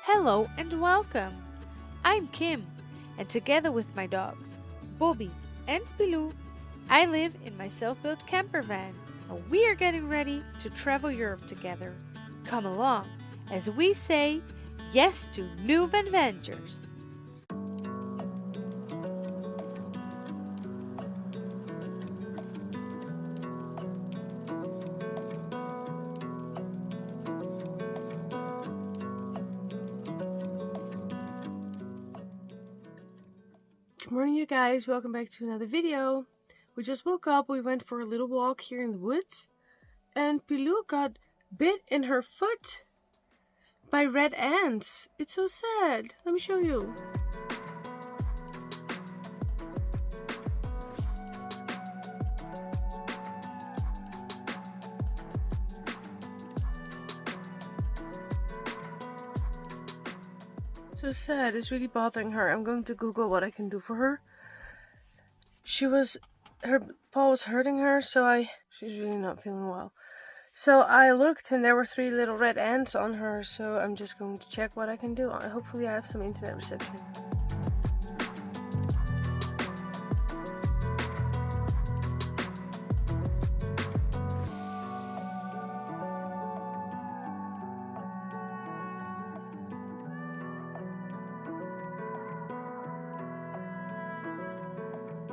Hello and welcome! I'm Kim, and together with my dogs, Bobby and Pilou, I live in my self-built camper van, and we are getting ready to travel Europe together. Come along as we say yes to new adventures! Good morning, you guys. Welcome back to another video. We just woke up. We went for a little walk here in the woods, and Pilou got bit in her foot by red ants. It's so sad. Let me show you. So sad. It's really bothering her. I'm going to Google what I can do for her. Her paw was hurting her, so she's really not feeling well. So I looked and there were 3 little red ants on her, so I'm just going to check what I can do. Hopefully I have some internet reception.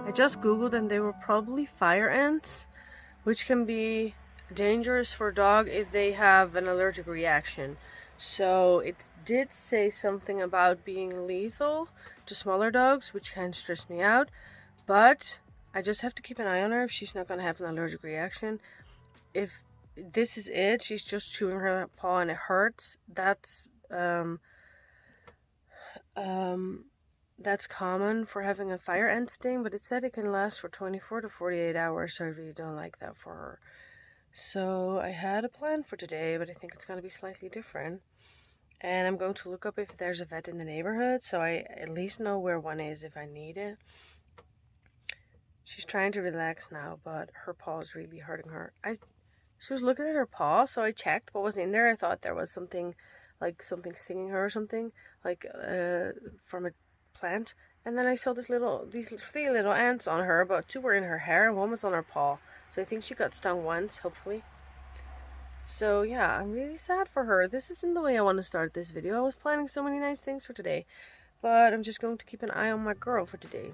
I just googled and they were probably fire ants, which can be dangerous for a dog if they have an allergic reaction. So it did say something about being lethal to smaller dogs, which kind of stressed me out. But I just have to keep an eye on her if she's not going to have an allergic reaction. If this is it, she's just chewing her paw and it hurts, that's common for having a fire ant sting, but it said it can last for 24 to 48 hours, so I really don't like that for her. So I had a plan for today, but I think it's going to be slightly different. And I'm going to look up if there's a vet in the neighborhood, so I at least know where one is if I need it. She's trying to relax now, but her paw is really hurting her. She was looking at her paw, so I checked what was in there. I thought there was something stinging her or something, like from a plant. And then I saw these 3 little ants on her, but 2 were in her hair and 1 was on her paw. So I think she got stung once, hopefully. So yeah, I'm really sad for her. This isn't the way I want to start this video. I was planning so many nice things for today, but I'm just going to keep an eye on my girl for today.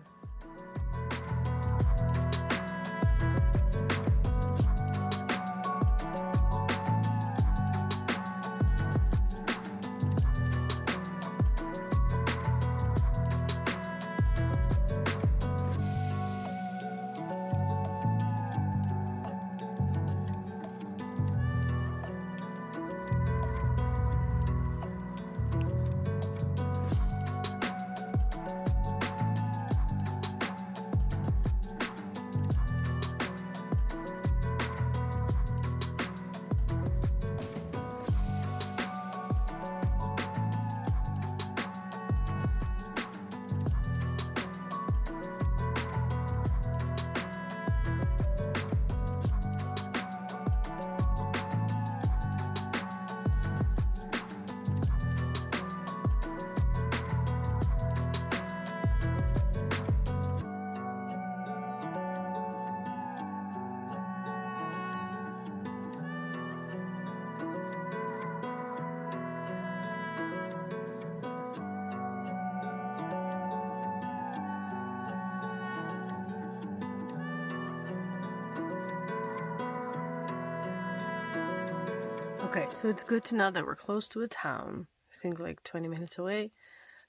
Okay, so it's good to know that we're close to a town, I think like 20 minutes away,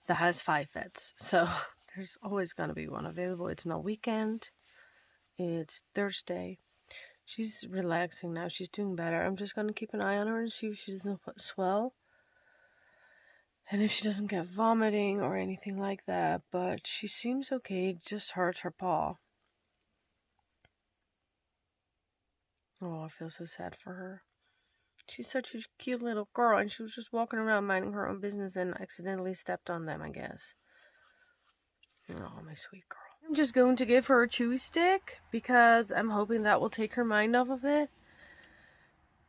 that has 5 vets. So there's always going to be one available. It's not weekend, it's Thursday. She's relaxing now, she's doing better. I'm just going to keep an eye on her and see if she doesn't swell. And if she doesn't get vomiting or anything like that, but she seems okay, it just hurts her paw. Oh, I feel so sad for her. She's such a cute little girl, and she was just walking around minding her own business and accidentally stepped on them, I guess. Oh, my sweet girl. I'm just going to give her a chewy stick because I'm hoping that will take her mind off of it.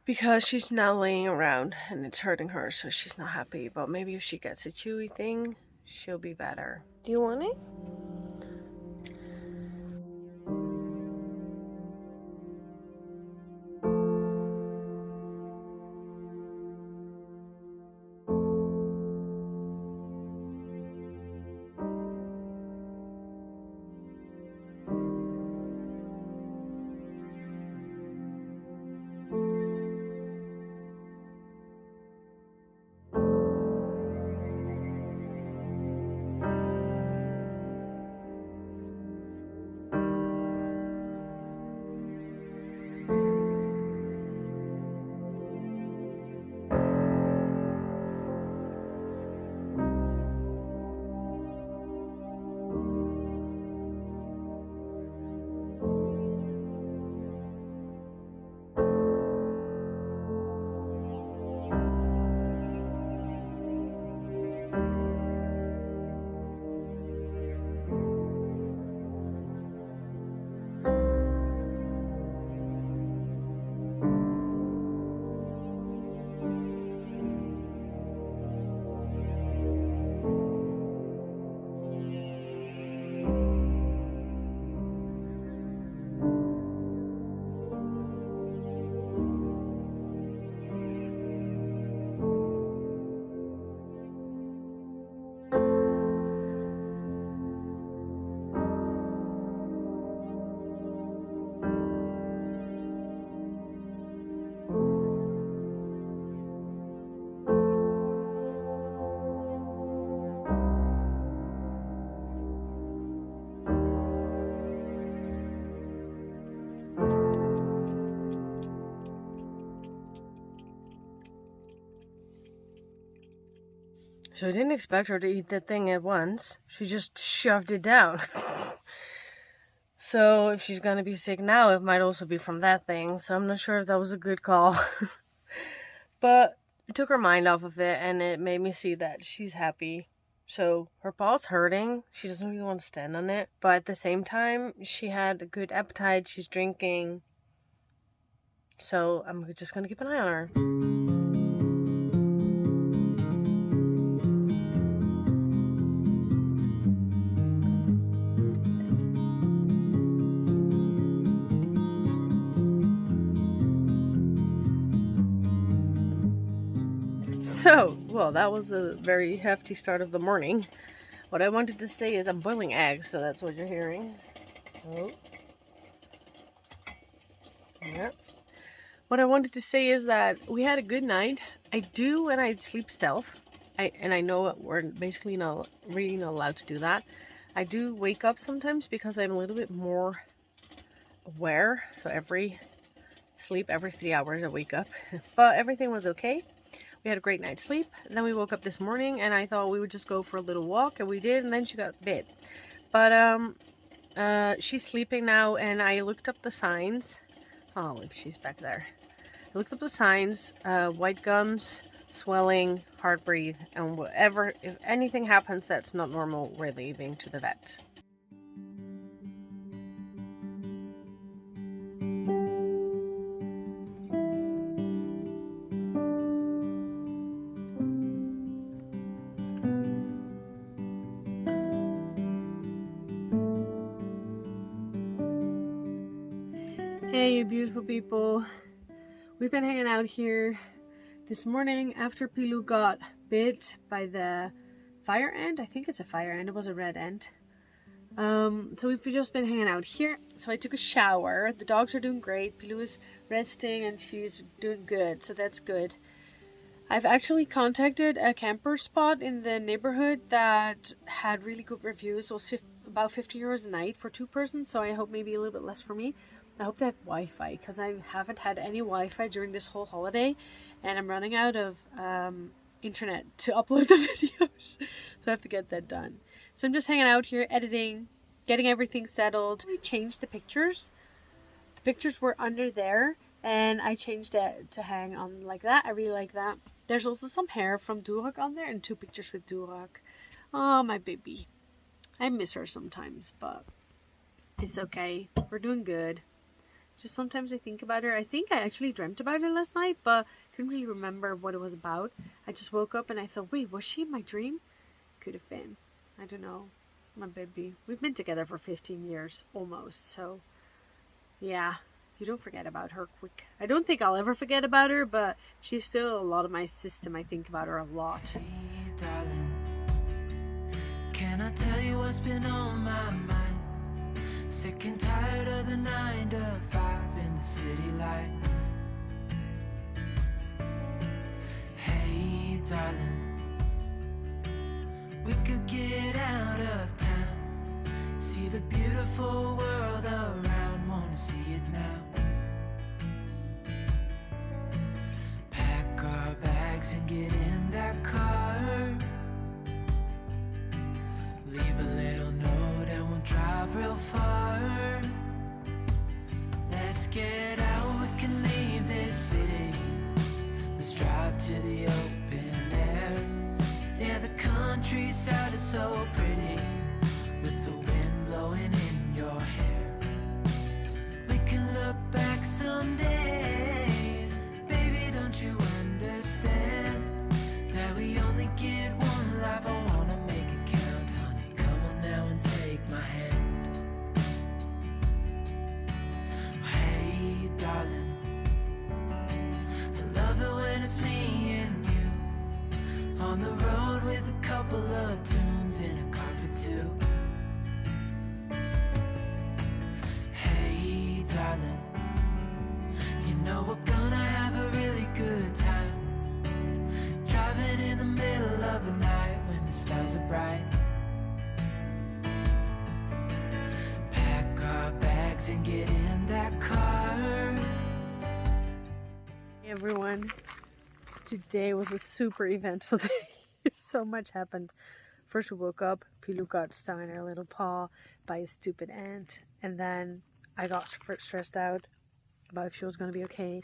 because she's now laying around and it's hurting her, so she's not happy. But maybe if she gets a chewy thing, she'll be better. Do you want it? So I didn't expect her to eat that thing at once. She just shoved it down. So if she's gonna be sick now, it might also be from that thing. So I'm not sure if that was a good call. But it took her mind off of it, and it made me see that she's happy. So her paw's hurting. She doesn't really want to stand on it. But at the same time, she had a good appetite. She's drinking. So I'm just gonna keep an eye on her. So, well, that was a very hefty start of the morning. What I wanted to say is I'm boiling eggs, so that's what you're hearing. Oh. Yeah. What I wanted to say is that we had a good night. I do when I sleep stealth. I know we're basically not really not allowed to do that. I do wake up sometimes because I'm a little bit more aware. So every 3 hours I wake up. But everything was okay. We had a great night's sleep. And then we woke up this morning and I thought we would just go for a little walk, and we did, and then she got bit. But she's sleeping now, and I looked up the signs. Oh, look, she's back there. I looked up the signs, white gums, swelling, hard breathe, and whatever, if anything happens that's not normal, we're leaving to the vet. Hey, you beautiful people. We've been hanging out here this morning after Pilou got bit by the fire ant. I think it's a fire ant. It was a red ant. So we've just been hanging out here. So I took a shower. The dogs are doing great. Pilou is resting and she's doing good. So that's good. I've actually contacted a camper spot in the neighborhood that had really good reviews. It was about 50 euros a night for 2 persons. So I hope maybe a little bit less for me. I hope they have Wi-Fi, because I haven't had any Wi-Fi during this whole holiday, and I'm running out of internet to upload the videos, so I have to get that done. So I'm just hanging out here, editing, getting everything settled. I changed the pictures. The pictures were under there, and I changed it to hang on like that. I really like that. There's also some hair from Durak on there, and 2 pictures with Durak. Oh, my baby. I miss her sometimes, but it's okay. We're doing good. Just sometimes I think about her. I think I actually dreamt about her last night, but couldn't really remember what it was about. I just woke up and I thought, wait, was she in my dream? Could have been. I don't know. My baby. We've been together for 15 years, almost, so yeah. You don't forget about her quick. I don't think I'll ever forget about her, but she's still a lot of my system. I think about her a lot. Hey, darling, can I tell you what's been on my mind? Sick and tired of the 9 to 5 in the city life. Hey, darling, we could get out of town, see the beautiful world around, wanna see it now. Pack our bags and get in that car, leave a little note and we'll drive real far. Let's get out, we can leave this city, let's drive to the open air. Yeah, the countryside is so pretty, with the wind blowing in your hair. We can look back someday, baby, don't you understand that we only get one life? I wanna make it count, honey, come on now and take my hand. Hey, darling, I love it when it's me and you, on the road with a couple of tunes in a car for two. Hey, darling, you know we're gonna have a really good time, driving in the middle of the night when the stars are bright. Pack our bags and get in that car. Hey everyone, today was a super eventful day. So much happened. First we woke up, Pilou got stung in her little paw by a stupid ant, and then I got stressed out about if she was going to be okay,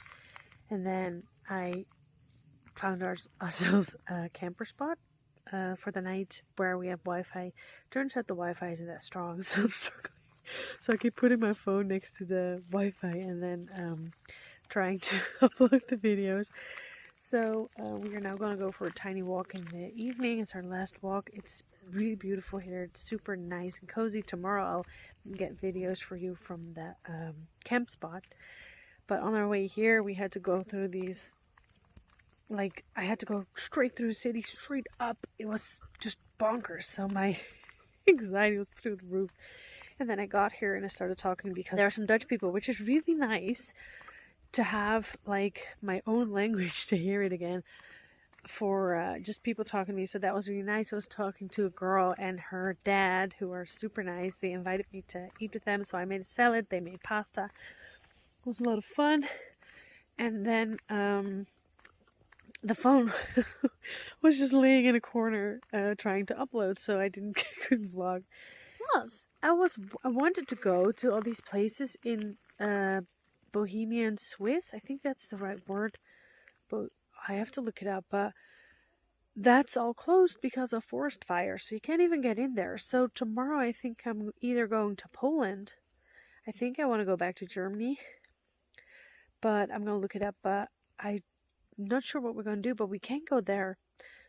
and then I found ourselves a camper spot for the night where we have Wi-Fi. Turns out the Wi-Fi isn't that strong, so I'm struggling. So I keep putting my phone next to the Wi-Fi and then trying to upload the videos. So we are now going to go for a tiny walk in the evening. It's our last walk. It's really beautiful here. It's super nice and cozy. Tomorrow I'll get videos for you from the camp spot. But on our way here, we had to go through these, like, I had to go straight through the city, straight up. It was just bonkers. So my anxiety was through the roof. And then I got here and I started talking because there are some Dutch people, which is really nice to have, like, my own language, to hear it again, for just people talking to me. So that was really nice. I was talking to a girl and her dad, who are super nice. They invited me to eat with them, so I made a salad. They made pasta. It was a lot of fun. And then the phone was just laying in a corner trying to upload, so I couldn't vlog. Plus, I wanted to go to all these places in Bohemian Swiss. I think that's the right word, but I have to look it up. But that's all closed because of forest fire, so you can't even get in there. So tomorrow I think I'm either going to Poland. I think I want to go back to Germany, but I'm going to look it up. But I'm not sure what we're going to do, but we can go there.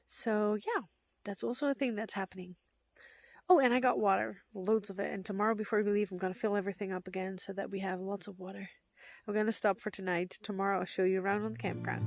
So yeah, that's also a thing that's happening. Oh, and I got water, loads of it. And tomorrow before we leave, I'm going to fill everything up again so that we have lots of water. I'm going to stop for tonight. Tomorrow I'll show you around on the campground.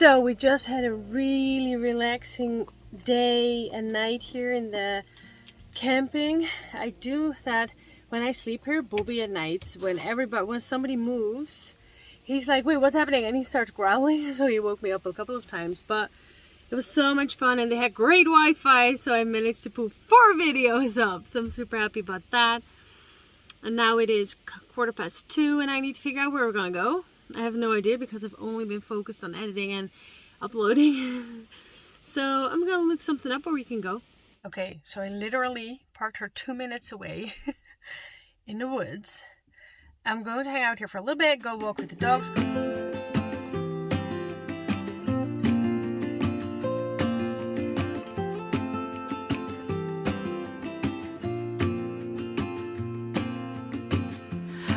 So we just had a really relaxing day and night here in the camping. I do that when I sleep here, Bobby, at nights, when somebody moves, he's like, wait, what's happening? And he starts growling. So he woke me up a couple of times, but it was so much fun and they had great Wi-Fi. So I managed to put 4 videos up. So I'm super happy about that. And now it is 2:15 and I need to figure out where we're gonna go. I have no idea because I've only been focused on editing and uploading. So I'm gonna look something up where we can go. Okay, so I literally parked her 2 minutes away in the woods. I'm going to hang out here for a little bit, go walk with the dogs.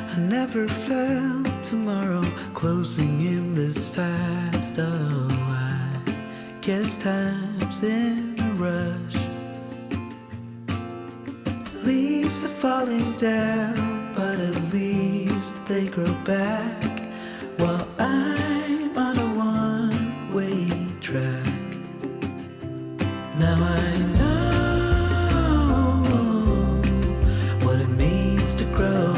I never felt tomorrow closing in this fast. Oh, I guess time's in a rush. Leaves are falling down, but at least they grow back. While I'm on a one-way track. Now I know what it means to grow.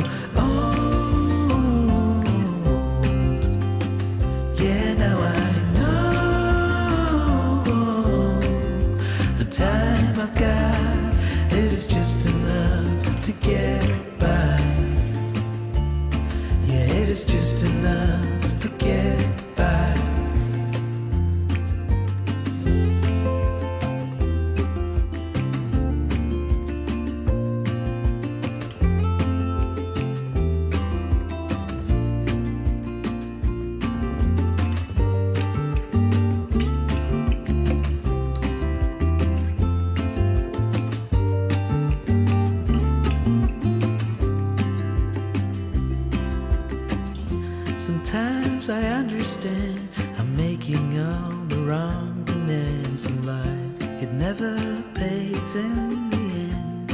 Sometimes I understand I'm making all the wrong demands in life. It never pays in the end.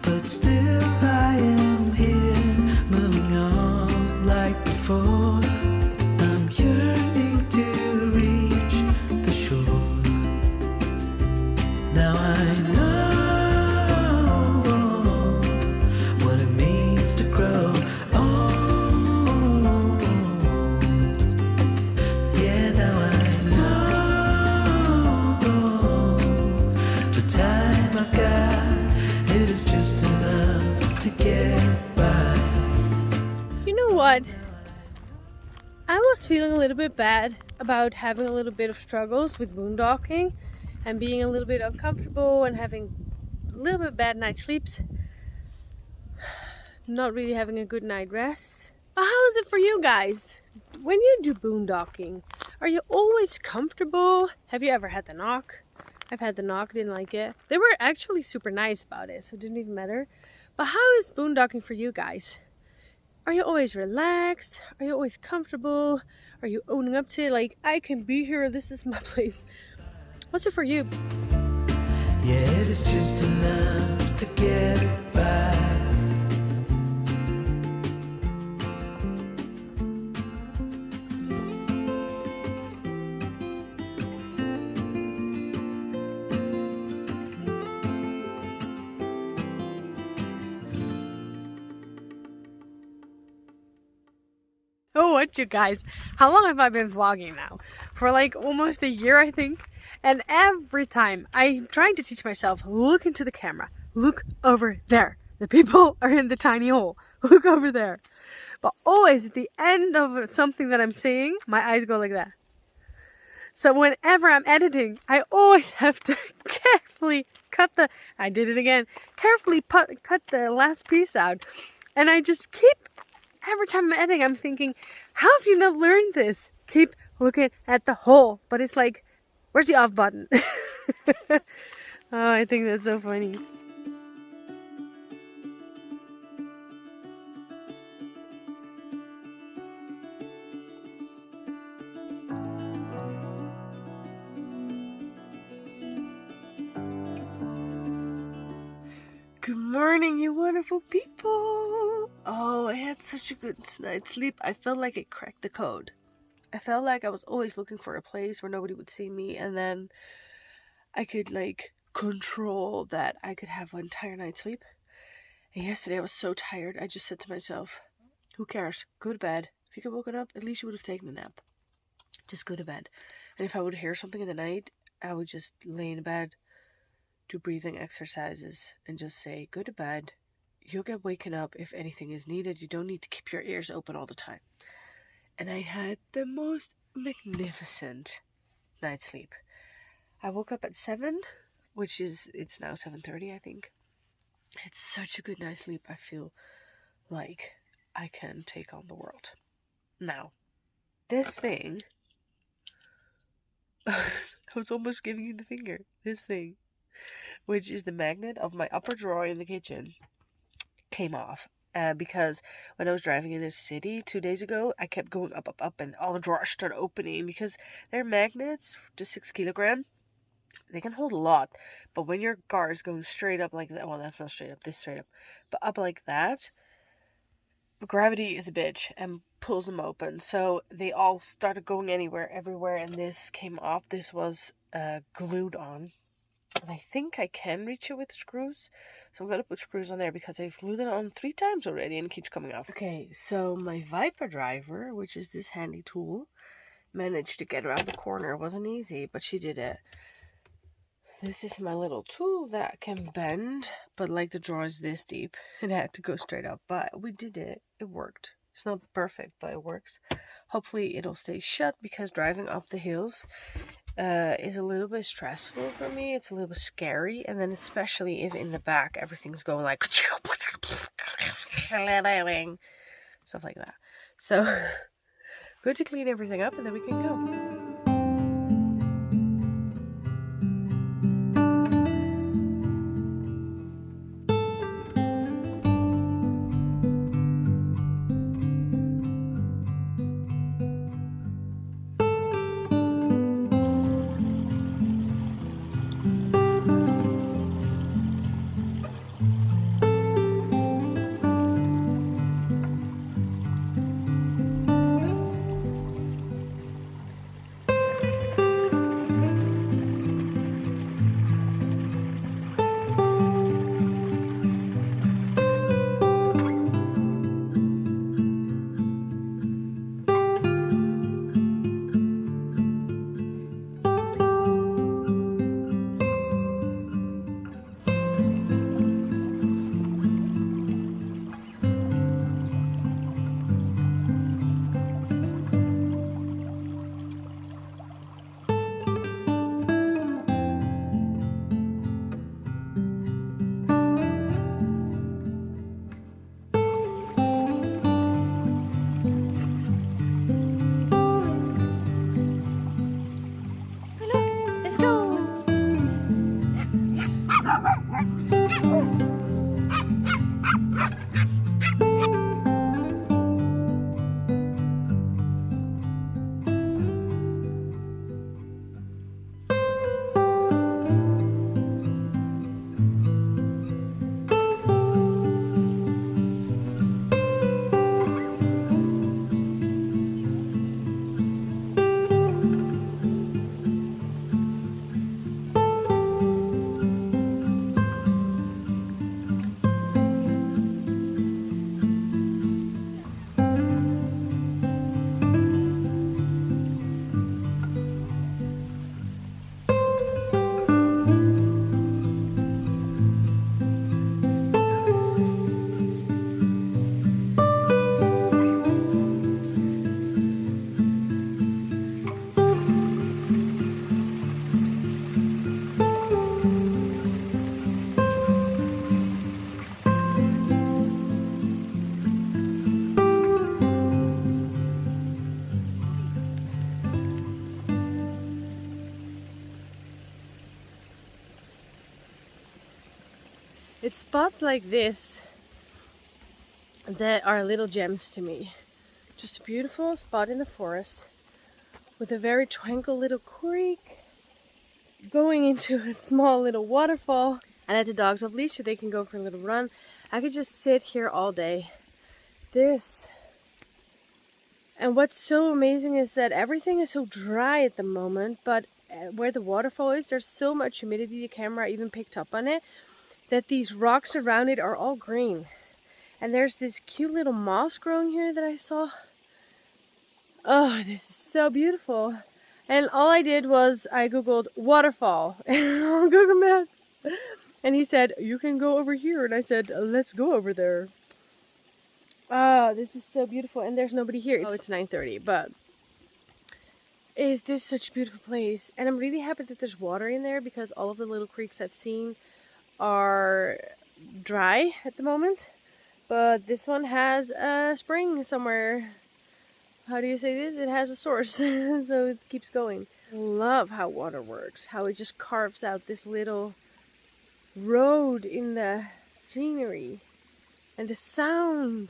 But still I am here, moving on like before. I'm yearning to reach the shore. Now I know what it means to grow. What? I was feeling a little bit bad about having a little bit of struggles with boondocking and being a little bit uncomfortable and having a little bit bad night sleeps, not really having a good night rest. But how is it for you guys when you do boondocking? Are you always comfortable? Have you ever had the knock? I've had the knock, didn't like it. They were actually super nice about it, so it didn't even matter. But how is boondocking for you guys? Are you always relaxed? Are you always comfortable? Are you owning up to it? Like, I can be here, this is my place. What's it for you? Yeah, it is just enough to get by. Oh, what you guys? How long have I been vlogging now? For like almost a year, I think. And every time I'm trying to teach myself, look into the camera. Look over there. The people are in the tiny hole. Look over there. But always at the end of something that I'm saying, my eyes go like that. So whenever I'm editing, I always have to carefully cut carefully cut the last piece out. And I just keep, every time I'm editing, I'm thinking, how have you not learned this? Keep looking at the hole. But it's like, where's the off button? Oh, I think that's so funny. Good morning, you wonderful people. Oh, I had such a good night's sleep. I felt like I cracked the code. I felt like I was always looking for a place where nobody would see me, and then I could like control that I could have an entire night's sleep. And yesterday I was so tired, I just said to myself, who cares? Go to bed. If you could woken up, at least you would have taken a nap. Just go to bed. And if I would hear something in the night, I would just lay in bed, do breathing exercises, and just say, go to bed. You'll get waken up if anything is needed. You don't need to keep your ears open all the time. And I had the most magnificent night's sleep. I woke up at 7, it's now 7:30, I think. It's such a good night's sleep. I feel like I can take on the world. Now, this thing, I was almost giving you the finger. This thing, which is the magnet of my upper drawer in the kitchen, came off. Because when I was driving in the city 2 days ago, I kept going up, and all the drawers started opening because they're magnets to 6 kilogram. They can hold a lot, but when your car is going straight up like that, well, that's not straight up, this straight up, but up like that, gravity is a bitch and pulls them open. So they all started going everywhere, and this came off. This was glued on, and I think I can reach it with screws. So I'm going to put screws on there because I've glued it on 3 times already and it keeps coming off. Okay, so my Viper driver, which is this handy tool, managed to get around the corner. It wasn't easy, but she did it. This is my little tool that can bend, but like the drawer is this deep. It had to go straight up, but we did it. It worked. It's not perfect, but it works. Hopefully it'll stay shut because driving up the hills is a little bit stressful for me. It's a little bit scary, and then especially if in the back everything's going like stuff like that. So good to clean everything up, and then we can go. It's spots like this that are little gems to me. Just a beautiful spot in the forest with a very tranquil little creek going into a small little waterfall. I let the dogs off leash so they can go for a little run. I could just sit here all day. This And what's so amazing is that everything is so dry at the moment, but where the waterfall is, there's so much humidity, the camera even picked up on it, that these rocks around it are all green. And there's this cute little moss growing here that I saw. Oh, this is so beautiful. And all I did was I googled waterfall on Google Maps. And he said, you can go over here. And I said, let's go over there. Oh, this is so beautiful. And there's nobody here. It's 9:30, but this is such a beautiful place. And I'm really happy that there's water in there because all of the little creeks I've seen are dry at the moment. But this one has a spring somewhere. How do you say this? It has a source, so it keeps going. I love how water works, how it just carves out this little road in the scenery. And the sound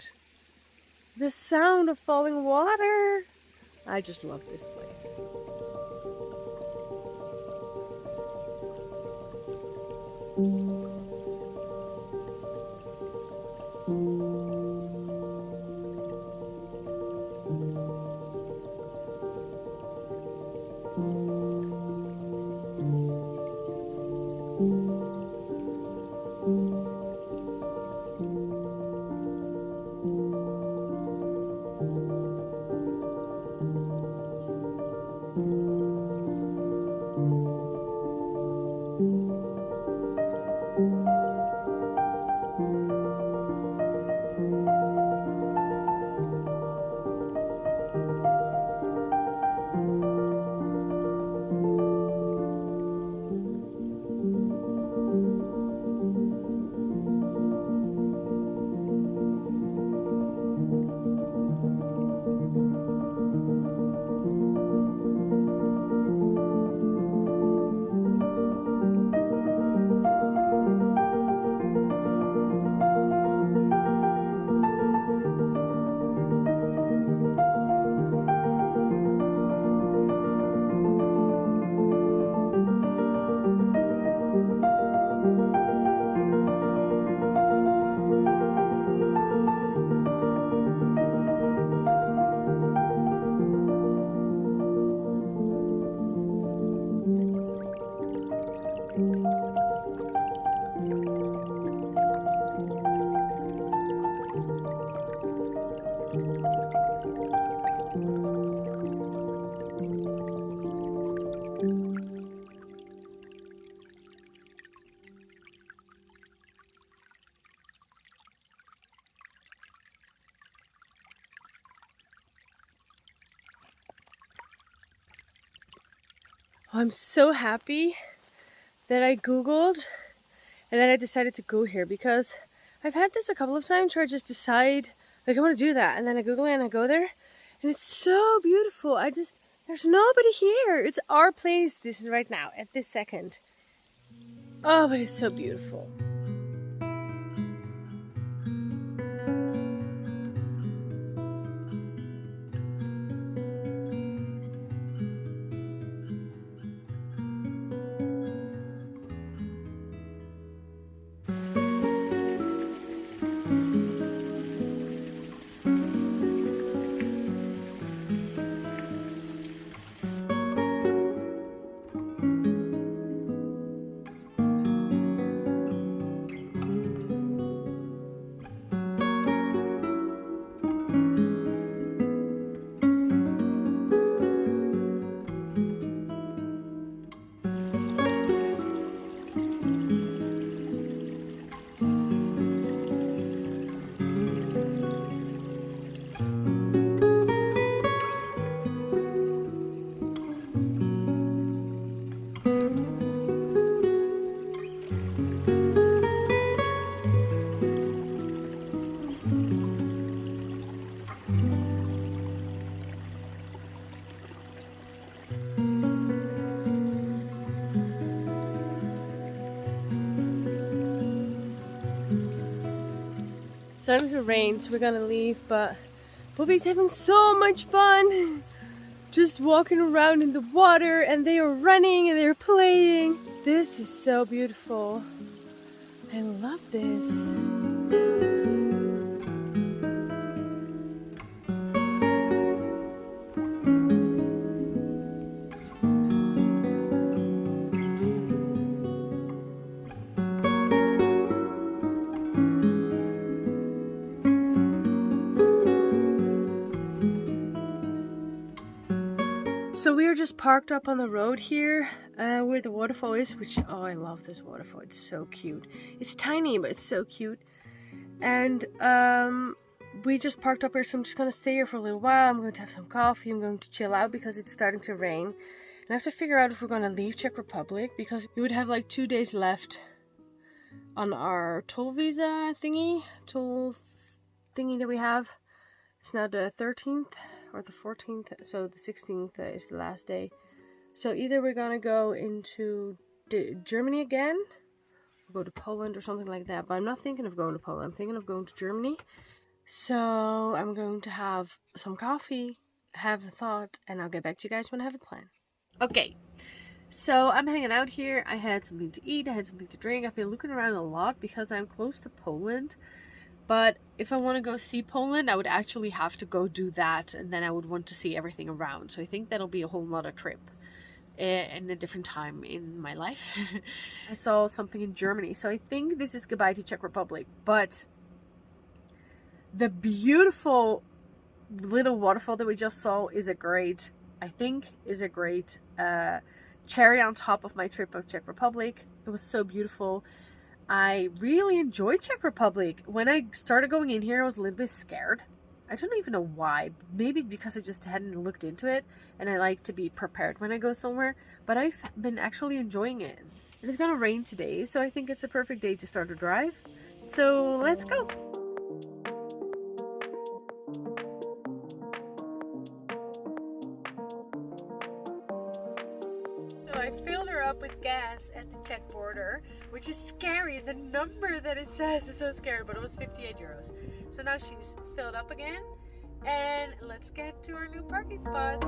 of falling water. I just love this place. I'm so happy that I Googled and then I decided to go here because I've had this a couple of times where I just decide, like, I want to do that, and then I Google it and I go there, and it's so beautiful. There's nobody here. It's our place. This is right now, at this second. Oh, but it's so beautiful. Starting to rain, so we're gonna leave, but Bobby's having so much fun just walking around in the water, and they are running and they're playing. This is so beautiful. I love this. So we are just parked up on the road here where the waterfall is, which, oh, I love this waterfall. It's so cute. It's tiny, but it's so cute. And we just parked up here, so I'm just going to stay here for a little while. I'm going to have some coffee. I'm going to chill out because it's starting to rain. And I have to figure out if we're going to leave Czech Republic, because we would have like 2 days left on our toll visa thingy that we have. It's now the 13th or the 14th, so the 16th is the last day. So either we're gonna go into Germany again, or go to Poland or something like that, but I'm not thinking of going to Poland. I'm thinking of going to Germany. So I'm going to have some coffee, have a thought, and I'll get back to you guys when I have a plan. Okay, so I'm hanging out here. I had something to eat, I had something to drink. I've been looking around a lot because I'm close to Poland. But if I want to go see Poland, I would actually have to go do that, and then I would want to see everything around. So I think that'll be a whole nother trip in a different time in my life. I saw something in Germany, so I think this is goodbye to Czech Republic. But the beautiful little waterfall that we just saw is a great cherry on top of my trip of Czech Republic. It was so beautiful. I really enjoyed Czech Republic. When I started going in here, I was a little bit scared. I don't even know why. Maybe because I just hadn't looked into it, and I like to be prepared when I go somewhere. But I've been actually enjoying it. And it's gonna rain today, so I think it's a perfect day to start a drive. So let's go. I filled her up with gas at the Czech border, which is scary. The number that it says is so scary, but it was 58 euros. So now she's filled up again, and let's get to our new parking spot.